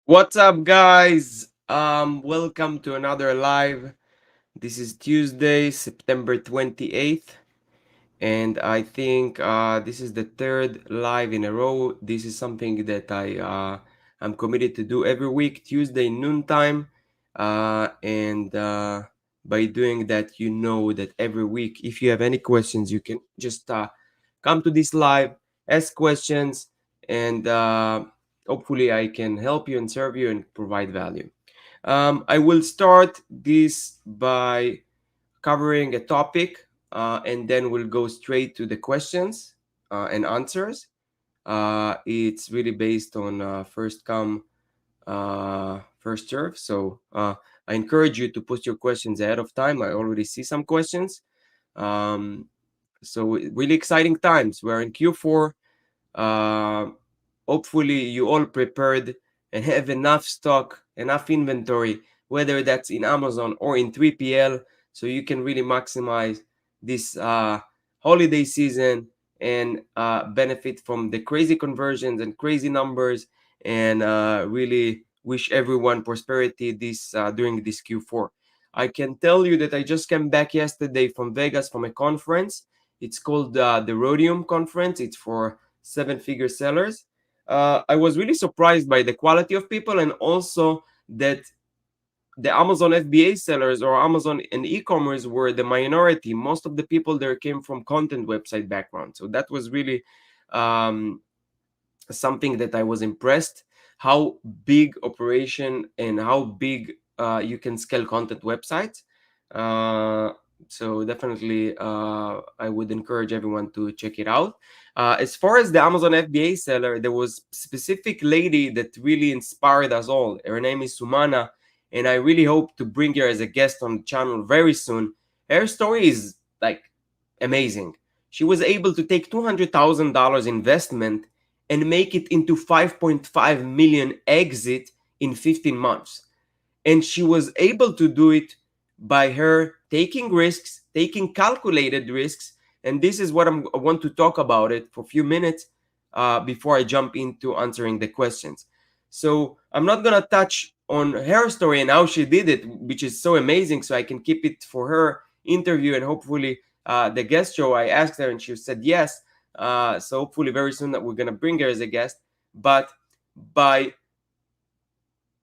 What's up, guys? Welcome to another live. This is Tuesday, September 28th, and I think this is the third live in a row. This is something that I'm committed to do every week, Tuesday noontime. And by doing that, you know that every week, if you have any questions, you can just come to this live, ask questions, and hopefully I can help you and serve you and provide value. I will start this by covering a topic, and then we'll go straight to the questions and answers. It's really based on first come, first serve. So I encourage you to put your questions ahead of time. I already see some questions. Um, so really exciting times. We're in Q4. Uh, Hopefully, you all prepared and have enough stock, enough inventory, whether that's in Amazon or in 3PL, so you can really maximize this holiday season and benefit from the crazy conversions and crazy numbers, and really wish everyone prosperity this during this Q4. I can tell you that I just came back yesterday from Vegas from a conference. It's called the Rhodium Conference. It's for seven-figure sellers. I was really surprised by the quality of people, and also that the Amazon FBA sellers or Amazon and e-commerce were the minority. Most of the people there came from content website background. So that was really um, something that I was impressed how big operation and how big you can scale content websites. Uh, so definitely, I would encourage everyone to check it out. As far as the Amazon FBA seller, there was specific lady that really inspired us all. Her name is Sumana, and I really hope to bring her as a guest on the channel very soon. Her story is like amazing. She was able to take $200,000 investment and make it into 5.5 million exit in 15 months. And she was able to do it by her taking risks, taking calculated risks. And this is what I want to talk about it for a few minutes before I jump into answering the questions. So I'm not gonna touch on her story and how she did it, which is so amazing. So I can keep it for her interview, and hopefully the guest show. I asked her and she said yes. So hopefully very soon that we're gonna bring her as a guest. But by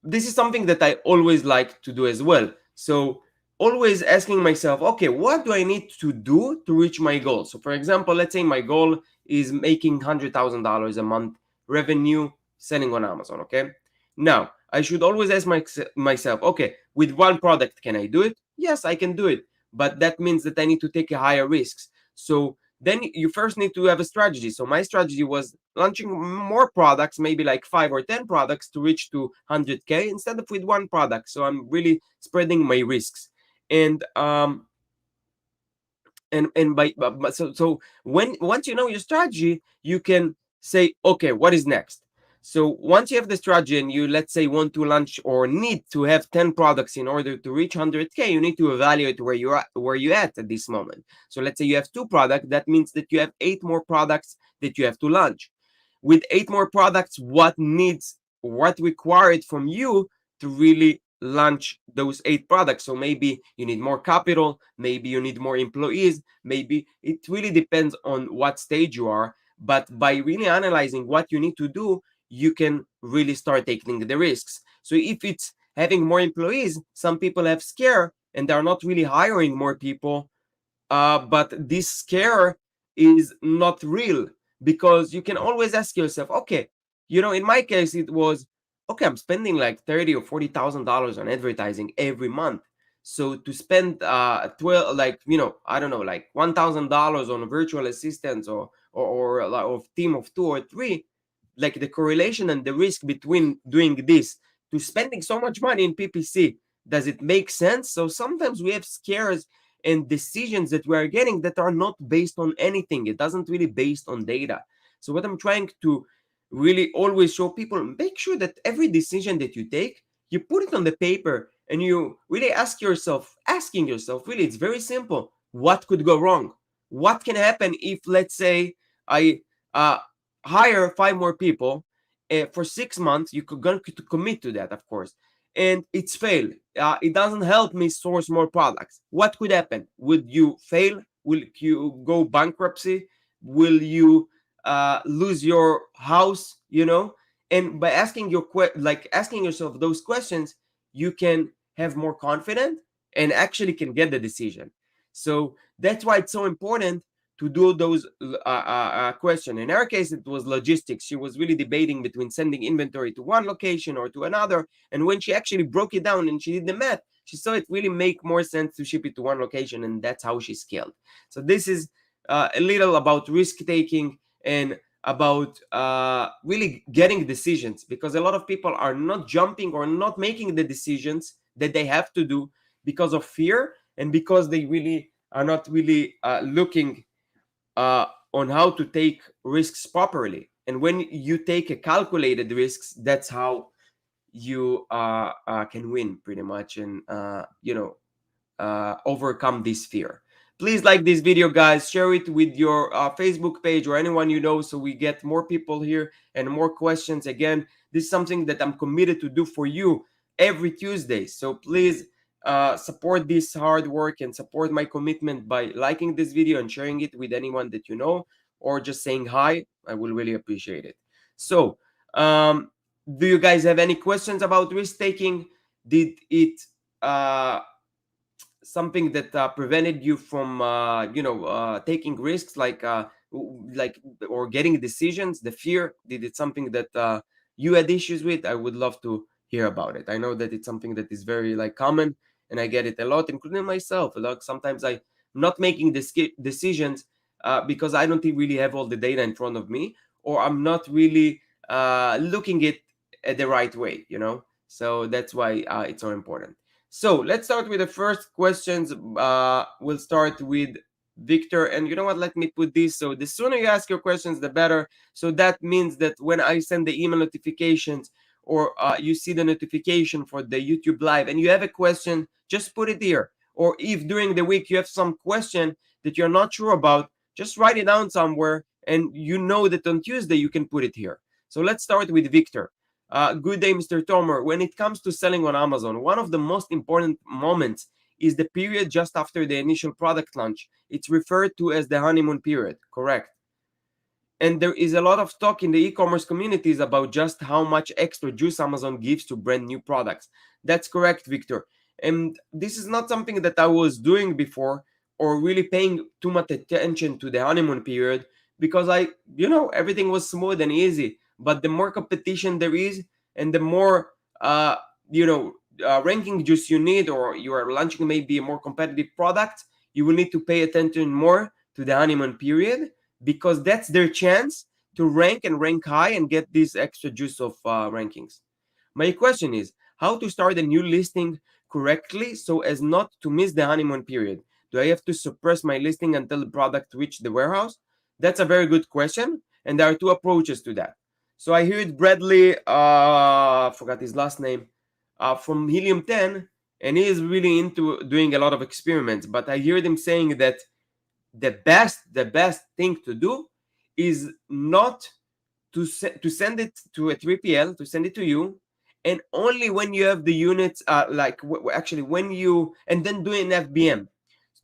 this is something that I always like to do as well. So always asking myself, okay, what do I need to do to reach my goal? So for example, let's say my goal is making $100,000 a month revenue selling on Amazon. Okay. Now I should always ask myself, okay, with one product, can I do it? Yes, I can do it. But that means that I need to take a higher risks. So then you first need to have a strategy. So my strategy was launching more products, maybe like 5 or 10 products to reach to 100K instead of with one product. So I'm really spreading my risks. And by so when once you know your strategy, you can say, okay, what is next? So once you have the strategy and you, let's say, want to launch or need to have 10 products in order to reach 100K, you need to evaluate where you at this moment. So let's say you have 2 products, that means that you have 8 more products that you have to launch. With 8 more products, what required from you to really launch those 8 products? So maybe you need more capital, maybe you need more employees, maybe it really depends on what stage you are. But by really analyzing what you need to do, you can really start taking the risks. So if it's having more employees, some people have scare and they're not really hiring more people, but this scare is not real, because you can always ask yourself, okay, in my case it was, okay, I'm spending like 30 or $40,000 on advertising every month. So to spend 12, like, I don't know, like $1,000 on a virtual assistants, or a team of 2 or 3, like the correlation and the risk between doing this to spending so much money in PPC, does it make sense? So sometimes we have scares and decisions that we are getting that are not based on anything. It doesn't really based on data. So what I'm trying to really always show people, make sure that every decision that you take, you put it on the paper and you really asking yourself, really, it's very simple. What could go wrong? What can happen if, let's say, I hire 5 more people for 6 months, you could going to commit to that, of course, and it's failed. It doesn't help me source more products. What could happen? Would you fail? Will you go bankruptcy? Will you lose your house? And by asking asking yourself those questions, you can have more confidence and actually can get the decision. So that's why it's so important to do those question. In her case, it was logistics. She was really debating between sending inventory to one location or to another. And when she actually broke it down and she did the math, she saw it really make more sense to ship it to one location, and that's how she scaled. So this is a little about risk taking and about really getting decisions, because a lot of people are not jumping or not making the decisions that they have to do because of fear, and because they really are not really looking on how to take risks properly. And when you take a calculated risks, that's how you can win pretty much, and overcome this fear. Please like this video, guys. Share it with your Facebook page or anyone you know, so we get more people here and more questions. Again, this is something that I'm committed to do for you every Tuesday. So please support this hard work and support my commitment by liking this video and sharing it with anyone that you know, or just saying hi. I will really appreciate it. So, do you guys have any questions about risk taking? Did it something that prevented you from taking risks, like or getting decisions? The fear, did it something that you had issues with? I would love to hear about it. I know that it's something that is very common, and I get it a lot, including myself. Sometimes I'm not making decisions because I don't really have all the data in front of me, or I'm not really looking at the right way. So that's why it's so important. So let's start with the first questions. We'll start with Victor. And you know what? Let me put this. So the sooner you ask your questions, the better. So that means that when I send the email notifications, or you see the notification for the YouTube live, and you have a question, just put it here. Or if during the week you have some question that you're not sure about, just write it down somewhere, and you know that on Tuesday you can put it here. So let's start with Victor. Good day, Mr. Tomer. When it comes to selling on Amazon, one of the most important moments is the period just after the initial product launch. It's referred to as the honeymoon period, correct? And there is a lot of talk in the e-commerce communities about just how much extra juice Amazon gives to brand new products. That's correct, Victor. And this is not something that I was doing before, or really paying too much attention to the honeymoon period, because everything was smooth and easy. But the more competition there is, and the more ranking juice you need, or you are launching maybe a more competitive product, you will need to pay attention more to the honeymoon period, because that's their chance to rank high and get this extra juice of rankings. My question is, how to start a new listing correctly so as not to miss the honeymoon period? Do I have to suppress my listing until the product reaches the warehouse? That's a very good question, and there are two approaches to that. So I heard Bradley, forgot his last name, from Helium 10, and he is really into doing a lot of experiments. But I heard him saying that the best thing to do is not to send it to a 3PL, to send it to you, and only when you have the units, actually when you, and then doing FBM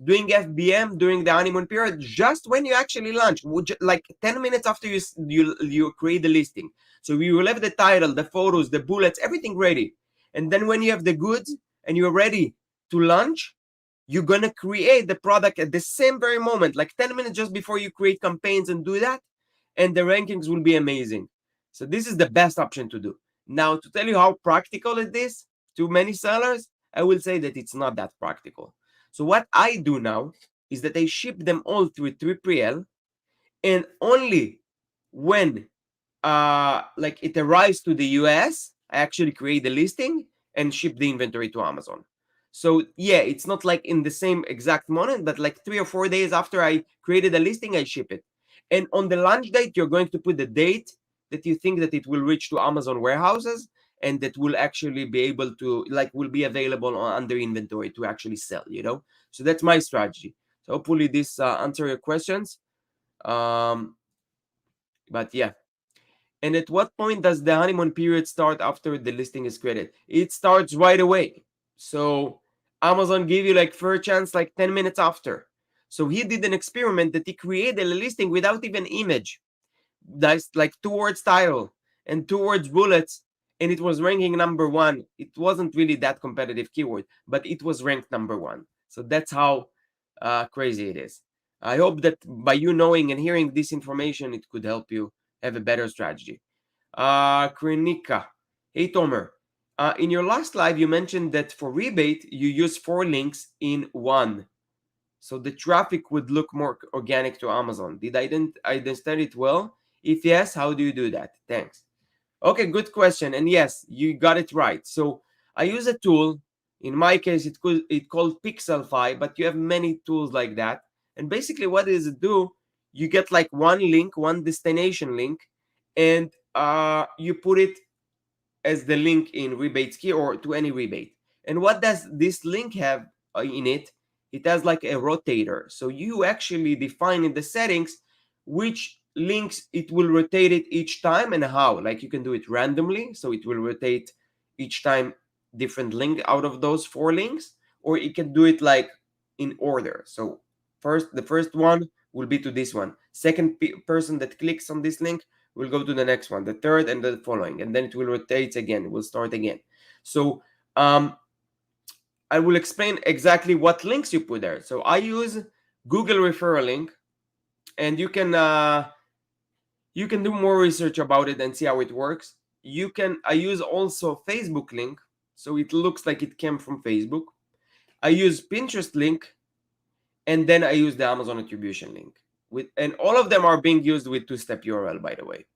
during the honeymoon period, just when you actually launch, like 10 minutes after you create the listing. So we will have the title, the photos, the bullets, everything ready. And then when you have the goods and you're ready to launch, you're going to create the product at the same very moment, like 10 minutes just before you create campaigns and do that. And the rankings will be amazing. So this is the best option to do. Now, to tell you how practical it is to many sellers, I will say that it's not that practical. So what I do now is that I ship them all through 3PL, and only when it arrives to the US, I actually create the listing and ship the inventory to Amazon. So yeah, it's not like in the same exact moment, but like 3 or 4 days after I created a listing, I ship it. And on the launch date, you're going to put the date that you think that it will reach to Amazon warehouses, and that will actually be able to, will be available under inventory to actually sell, So that's my strategy. So hopefully this answer your questions. But yeah. And at what point does the honeymoon period start after the listing is created? It starts right away. So Amazon give you like fair chance like 10 minutes after. So he did an experiment that he created a listing without even image. That's like two words title and two words bullets, and it was ranking number one. It wasn't really that competitive keyword, but it was ranked number one. So that's how crazy it is. I hope that by you knowing and hearing this information, it could help you have a better strategy. Krinika, hey Tomer, in your last live, you mentioned that for rebate, you use 4 links in one. So the traffic would look more organic to Amazon. Did I understand it well? If yes, how do you do that? Thanks. Okay, good question. And yes, you got it right. So I use a tool. In my case, it called pixelfy, but you have many tools like that. And basically, what does it do? You get like one link, one destination link, and you put it as the link in rebate key or to any rebate. And what does this link have in it? It has like a rotator. So you actually define in the settings which links it will rotate it each time and how. Like you can do it randomly, so it will rotate each time different link out of those 4 links, or you can do it like in order. So the first one will be to this one. Second person that clicks on this link will go to the next one, the third, and the following, and then it will rotate again. It will start again. So I will explain exactly what links you put there. So I use Google referral link, and you can do more research about it and see how it works. I use also Facebook link, so it looks like it came from Facebook. I use Pinterest link, and then I use the Amazon attribution link. And all of them are being used with 2-step URL, by the way.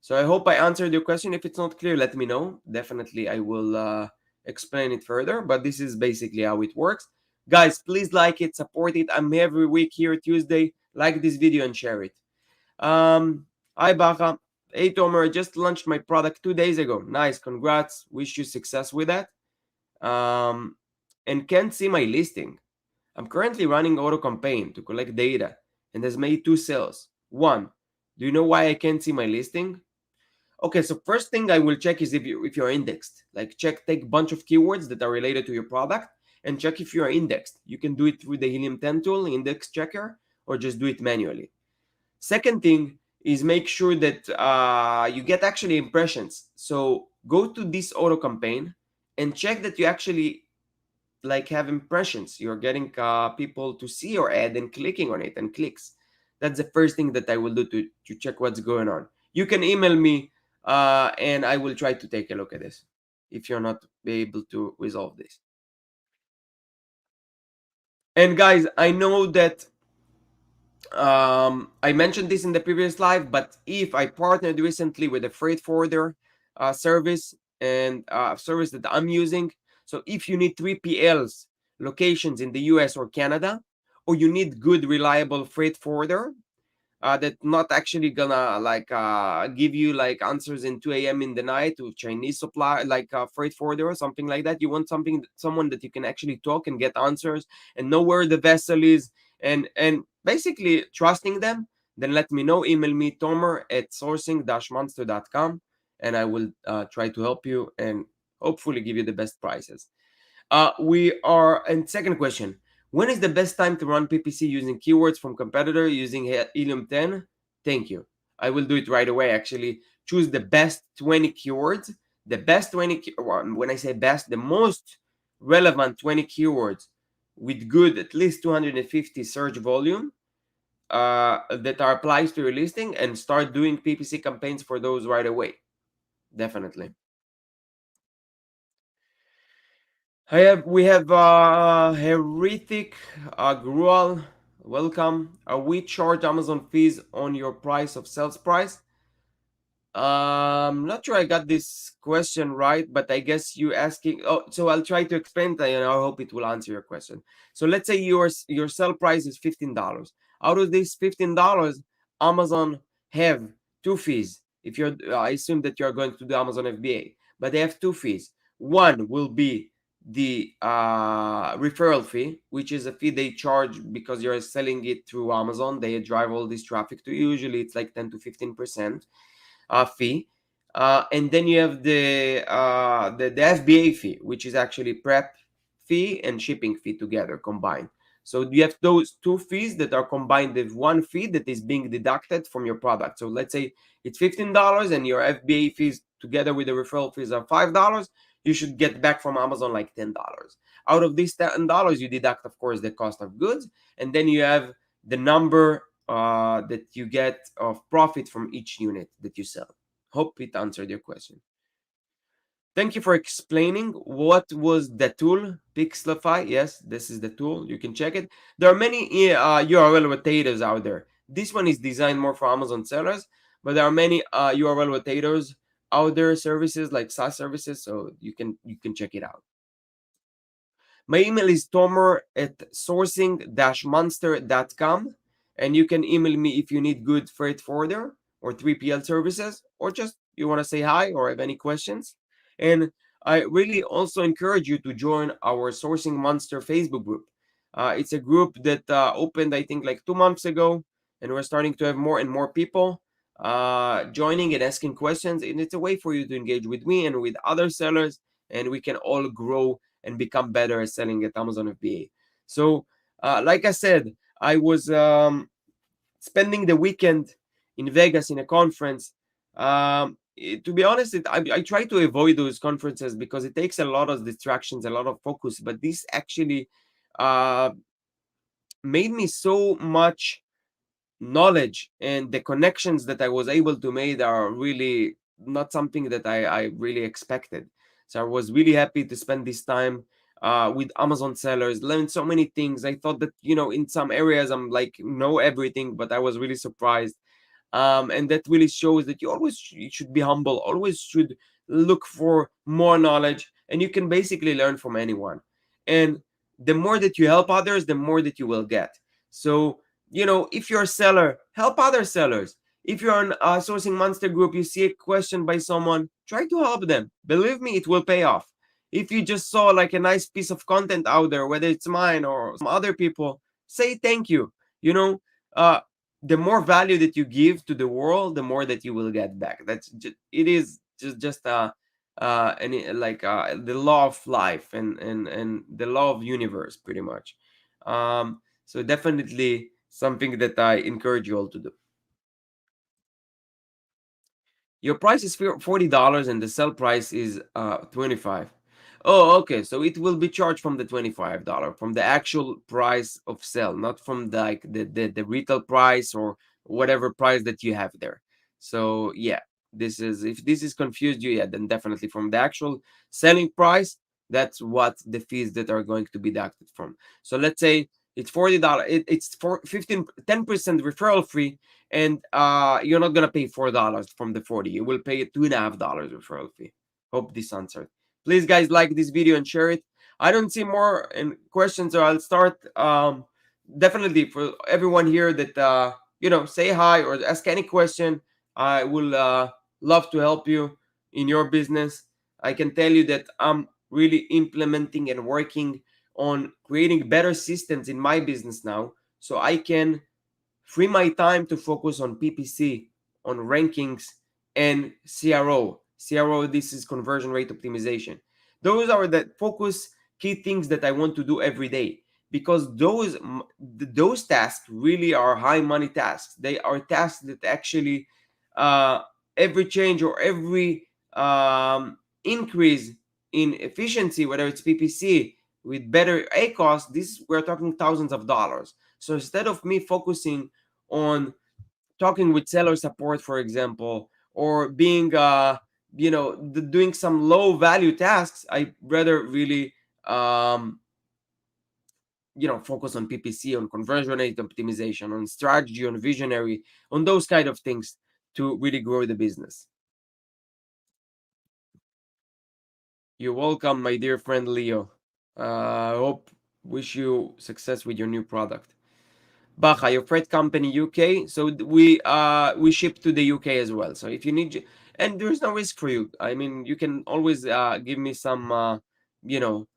So I hope I answered your question. If it's not clear, let me know. Definitely, I will explain it further. But this is basically how it works. Guys, please like it, support it. I'm every week here Tuesday. Like this video and share it. Hi, Bacha. Hey, Tomer. I just launched my product 2 days ago. Nice. Congrats. Wish you success with that. And can't see my listing. I'm currently running auto campaign to collect data and has made 2 sales. 1. Do you know why I can't see my listing? Okay, so first thing I will check is if you're indexed. Like take a bunch of keywords that are related to your product and check if you're indexed. You can do it through the Helium 10 tool, index checker, or just do it manually. Second thing is make sure that you get actually impressions. So go to this auto campaign and check that you actually like have impressions. You're getting people to see your ad and clicking on it and clicks. That's the first thing that I will do to check what's going on. You can email me and I will try to take a look at this if you're not able to resolve this. And guys, I know that I mentioned this in the previous live, but if I partnered recently with a freight forwarder service and service that I'm using, so if you need 3PLs locations in the US or Canada, or you need good reliable freight forwarder that not actually gonna like give you like answers in 2 a.m. in the night to Chinese supply like freight forwarder or something like that. You want someone that you can actually talk and get answers and know where the vessel is and basically trusting them. Then let me know. Email me tomer@sourcing-monster.com and I will try to help you and hopefully give you the best prices. And second question, when is the best time to run PPC using keywords from competitor using Helium 10? Thank you. I will do it right away. Actually, choose the best 20 keywords. The best 20, when I say best, the most relevant 20 keywords with good at least 250 search volume that are applies to your listing and start doing PPC campaigns for those right away. Definitely. We have Heretic Grual. Welcome. Are we charge Amazon fees on your price of sales price? Not sure I got this question right, but I guess you asking. Oh, so I'll try to explain that, and I hope it will answer your question. So let's say your sell price is $15. Out of this $15, Amazon have 2 fees. If you're, I assume that you're going to do Amazon FBA, but they have 2 fees. One will be the referral fee, which is a fee they charge because you're selling it through Amazon. They drive all this traffic to you. Usually it's like 10 to 15%. fee. And then you have the FBA fee, which is actually prep fee and shipping fee together combined. So you have those two fees that are combined with one fee that is being deducted from your product. So let's say it's $15 and your FBA fees together with the referral fees are $5. You should get back from Amazon like $10. Out of these $10, you deduct, of course, the cost of goods, and then you have the number that you get of profit from each unit that you sell. Hope it answered your question. Thank you for explaining what was the tool, Pixelfy. Yes, this is the tool. You can check it. There are many URL rotators out there. This one is designed more for Amazon sellers, but there are many URL rotators out there, services like SaaS services, so you can check it out. My email is tomer@sourcing-monster.com, and you can email me if you need good freight forwarder or 3PL services, or just you want to say hi or have any questions. And I really also encourage you to join our Sourcing Monster Facebook group. It's a group that opened, I think, like 2 months ago, and we're starting to have more and more people joining and asking questions. And it's a way for you to engage with me and with other sellers, and we can all grow and become better at selling at Amazon FBA. So, like I said, I was spending the weekend in Vegas in a conference. To be honest, I try to avoid those conferences because it takes a lot of distractions, a lot of focus. But this actually uh, made me so much knowledge, and the connections that I was able to make are really not something that I really expected. So I was really happy to spend this time with Amazon sellers, learn so many things. I thought that, in some areas I'm like know everything, but I was really surprised. And that really shows that you should be humble, always should look for more knowledge, and you can basically learn from anyone. And the more that you help others, the more that you will get. So, if you're a seller, help other sellers. If you're on a Sourcing Monster group, you see a question by someone, try to help them. Believe me, it will pay off. If you just saw like a nice piece of content out there, whether it's mine or some other people, say thank you. You know, uh, the more value that you give to the world, the more that you will get back. It is just the law of life, and the law of universe, pretty much. So definitely something that I encourage you all to do. Your price is $40 and the sell price is 25. Oh, okay. So it will be charged from the $25, from the actual price of sell, not from the retail price or whatever price that you have there. So yeah, if this is confused you, yeah, then definitely from the actual selling price, that's what the fees that are going to be deducted from. So let's say it's $40. It's for 10% referral fee, and you're not gonna pay $4 from the 40. You will pay $2.50 referral fee. Hope this answered. Please, guys, like this video and share it. I don't see more questions, so I'll start. Definitely for everyone here that say hi or ask any question. I will love to help you in your business. I can tell you that I'm really implementing and working on creating better systems in my business now, so I can free my time to focus on PPC, on rankings, and CRO. CRO, this is conversion rate optimization. Those are the focus key things that I want to do every day, because those tasks really are high money tasks. They are tasks that actually uh, every change or every increase in efficiency, whether it's PPC with better ACOS, this we're talking thousands of dollars. So instead of me focusing on talking with seller support, for example, or being doing some low value tasks, I rather really focus on PPC, on conversion rate optimization, on strategy, on visionary, on those kind of things to really grow the business. You're welcome, my dear friend Leo. Hope wish you success with your new product. Baja, your freight company UK. So we ship to the UK as well. So if you need, and there's no risk for you. I mean, you can always give me some you know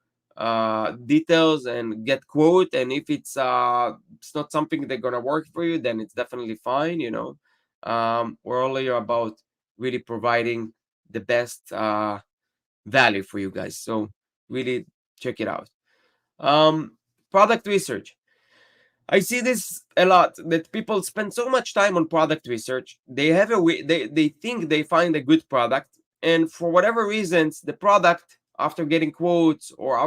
details and get quote. And if it's not something they're gonna work for you, then it's definitely fine. We're only about really providing the best value for you guys. So really check it out. Um, Product research. I see this a lot, that people spend so much time on product research. They have a way, they think they find a good product, and for whatever reasons, the product, after getting quotes or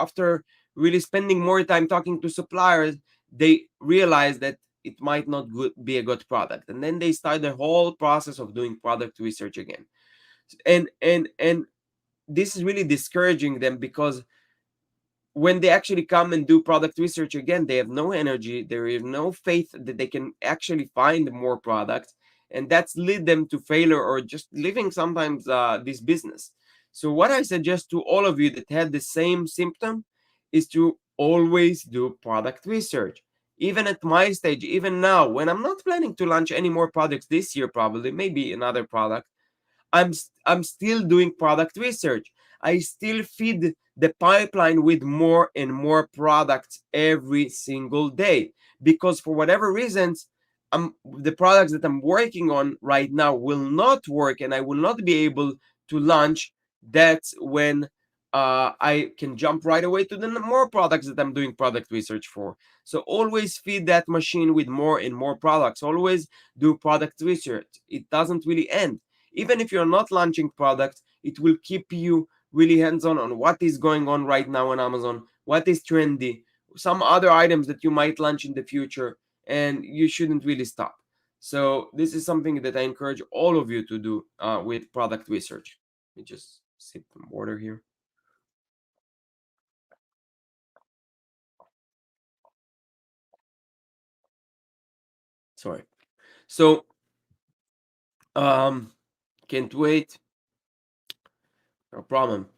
after really spending more time talking to suppliers, they realize that it might not be a good product, and then they start the whole process of doing product research again. And this is really discouraging them, because when they actually come and do product research again, they have no energy, there is no faith that they can actually find more products, and that's lead them to failure or just leaving sometimes this business. So what I suggest to all of you that had the same symptom is to always do product research. Even at my stage, even now, when I'm not planning to launch any more products this year, probably maybe another product, I'm still doing product research. I still feed the pipeline with more and more products every single day, because for whatever reasons, the products that I'm working on right now will not work, and I will not be able to launch. That's when I can jump right away to the more products that I'm doing product research for. So always feed that machine with more and more products. Always do product research. It doesn't really end. Even if you're not launching products, it will keep you really hands-on on what is going on right now on Amazon, what is trendy, some other items that you might launch in the future, and you shouldn't really stop. So this is something that I encourage all of you to do with product research. Let me just sip some water here. Sorry. So um can't wait. No problem.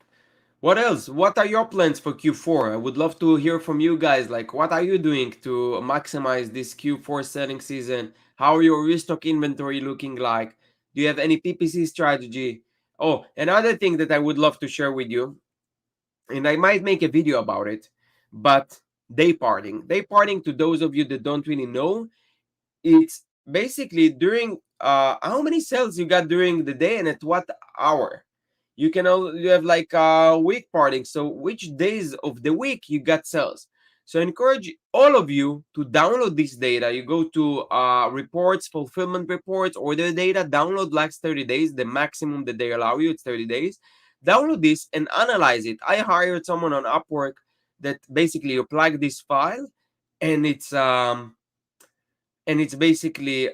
What else? What are your plans for Q4? I would love to hear from you guys. Like, what are you doing to maximize this Q4 selling season? How are your restock inventory looking like? Do you have any PPC strategy? Oh, another thing that I would love to share with you, and I might make a video about it, but day parting. Day parting, to those of you that don't really know, it's basically during how many sales you got during the day and at what hour. You have like week parting, so which days of the week you got sales. So I encourage all of you to download this data. You go to reports, fulfillment reports, order data, download last 30 days, the maximum that they allow you, it's 30 days. Download this and analyze it. I hired someone on Upwork that basically you plug this file, and it's basically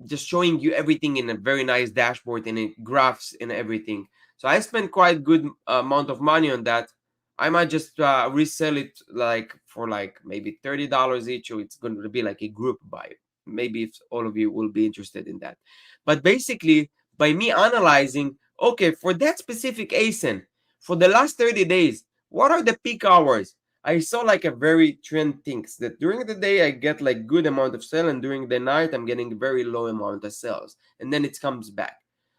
just showing you everything in a very nice dashboard, and it graphs and everything. So I spent quite good amount of money on that. I might just resell it like for like maybe $30 each, or it's going to be like a group buy. Maybe if all of you will be interested in that. But basically, by me analyzing, okay, for that specific ASIN, for the last 30 days, what are the peak hours? I saw like a very trend things that during the day I get like good amount of sale, and during the night I'm getting very low amount of sales, and then it comes back.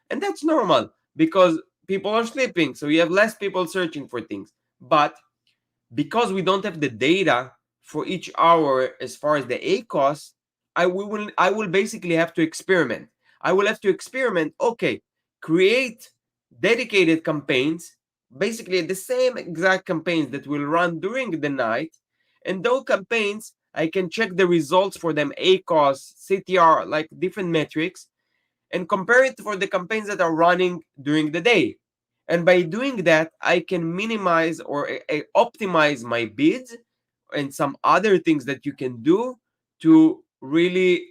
And that's normal because people are sleeping, so you have less people searching for things. But because we don't have the data for each hour as far as the A cost, I will basically have to experiment. I will have to experiment. Okay, create dedicated campaigns, basically the same exact campaigns that will run during the night, and those campaigns I can check the results for them, A cost, CTR, like different metrics, and compare it for the campaigns that are running during the day. And by doing that, I can minimize or optimize my bids and some other things that you can do to really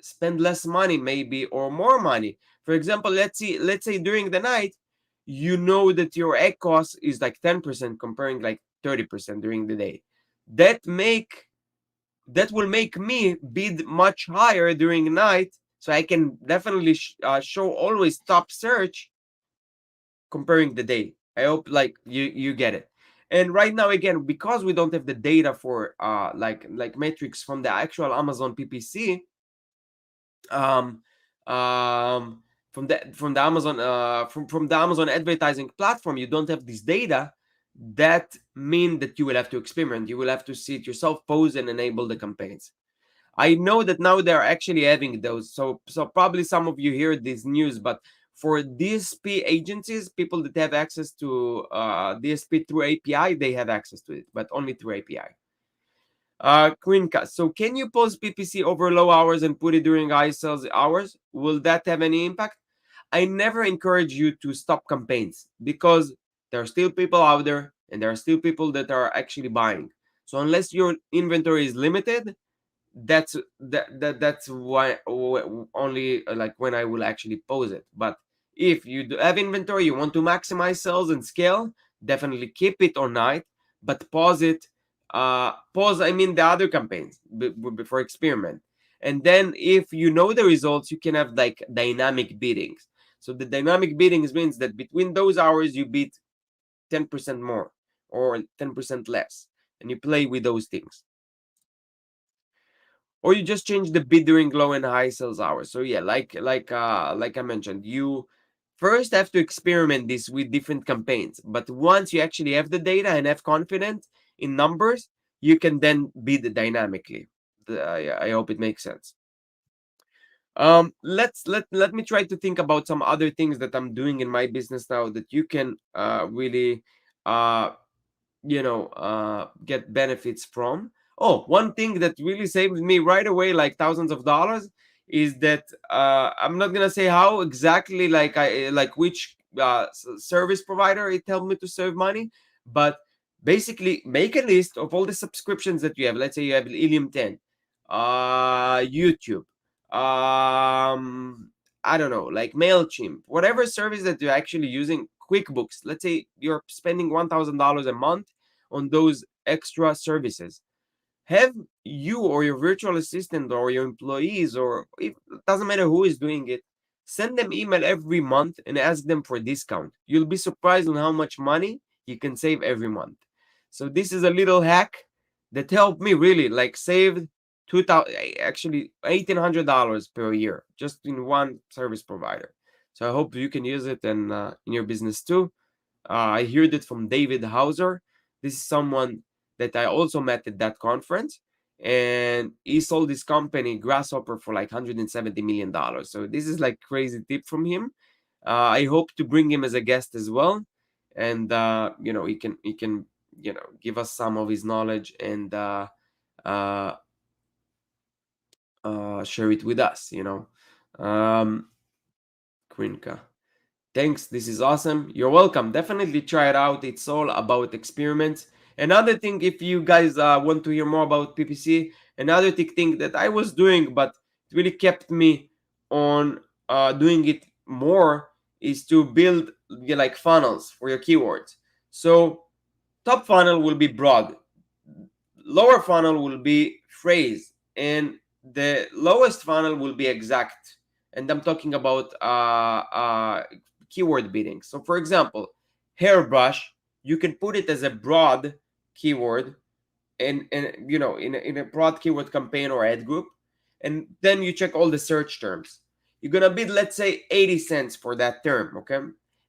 spend less money, maybe, or more money. For example, let's say during the night, you know that your egg cost is like 10% comparing like 30% during the day. That will make me bid much higher during night, so I can definitely show always top search comparing the day. I hope like you get it. And right now, again, because we don't have the data for like metrics from the actual Amazon PPC, um from the Amazon from the Amazon advertising platform, you don't have this data. That mean that you will have to experiment. You will have to see it yourself, pose and enable the campaigns. I know that now they're actually having those. So probably some of you hear this news, but for DSP agencies, people that have access to DSP through API, they have access to it, but only through API. Quinca, so can you post PPC over low hours and put it during high sales hours? Will that have any impact? I never encourage you to stop campaigns because there are still people out there and there are still people that are actually buying. So unless your inventory is limited, that's why only like when I will actually pose it. But if you do have inventory, you want to maximize sales and scale, definitely keep it on night, but pause it. Pause, I mean, the other campaigns for experiment. And then if you know the results, you can have like dynamic biddings. So the dynamic biddings means that between those hours you bid 10% more or 10% less, and you play with those things. Or you just change the bid during low and high sales hours. So yeah, like I mentioned, you first have to experiment this with different campaigns, but once you actually have the data and have confidence in numbers, you can then bid dynamically. I hope it makes sense. Let me try to think about some other things that I'm doing in my business now that you can really uh get benefits from. Oh, one thing that really saved me right away like thousands of dollars is that I'm not gonna say how exactly, like which service provider it helped me to save money, but basically make a list of all the subscriptions that you have. Let's say you have Ilium 10, YouTube, I don't know, like MailChimp, whatever service that you're actually using, QuickBooks. Let's say you're spending $1,000 a month on those extra services. Have you or your virtual assistant or your employees, or it doesn't matter who is doing it, send them email every month and ask them for a discount. You'll be surprised on how much money you can save every month. So this is a little hack that helped me really, like, save 2000, actually $1,800 per year just in one service provider. So I hope you can use it in your business too. I heard it from David Hauser. This is someone that I also met at that conference, and he sold his company Grasshopper for like $170 million. So this is like crazy tip from him. I hope to bring him as a guest as well, and he can give us some of his knowledge and uh, share it with us. Krinka. Thanks, this is awesome. You're welcome. Definitely try it out. It's all about experiments. Another thing, if you guys want to hear more about PPC, another thing that I was doing, but it really kept me on doing it more, is to build like funnels for your keywords. So top funnel will be broad, lower funnel will be phrase, and the lowest funnel will be exact. And I'm talking about keyword bidding. So for example, hairbrush, you can put it as a broad keyword, and in a broad keyword campaign or ad group, and then you check all the search terms. You're gonna bid, let's say, 80 cents for that term. Okay,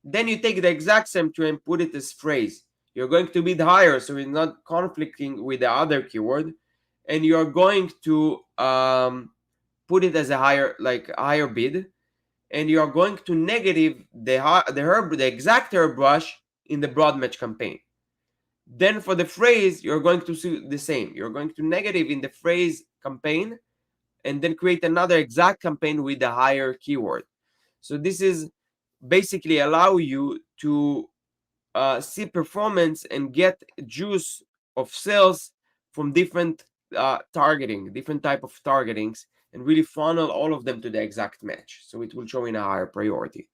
then you take the exact same term and put it as phrase. You're going to bid higher, so it's not conflicting with the other keyword, and you're going to put it as a higher bid, and you are going to negative the exact hairbrush in the broad match campaign. Then for the phrase, you're going to see the same. You're going to negative in the phrase campaign, and then create another exact campaign with a higher keyword. So this is basically allow you to see performance and get juice of sales from different targeting, different type of targetings, and really funnel all of them to the exact match. So it will show in a higher priority.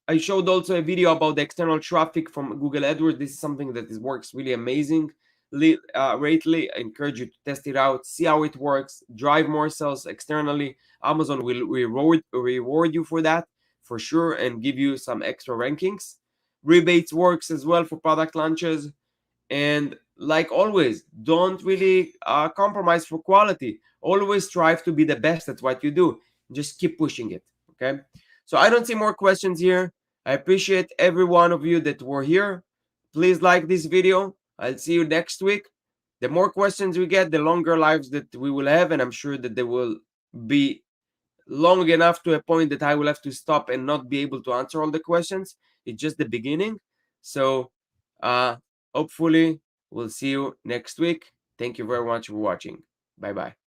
I showed also a video about the external traffic from Google AdWords. This is something that works really amazing. Lately, I encourage you to test it out, see how it works, drive more sales externally. Amazon will reward you for that for sure and give you some extra rankings. Rebates works as well for product launches. And like always, don't really compromise for quality. Always strive to be the best at what you do. Just keep pushing it. Okay. So I don't see more questions here. I appreciate every one of you that were here. Please like this video. I'll see you next week. The more questions we get, the longer lives that we will have, and I'm sure that they will be long enough to a point that I will have to stop and not be able to answer all the questions. It's just the beginning. So hopefully we'll see you next week. Thank you very much for watching. Bye bye.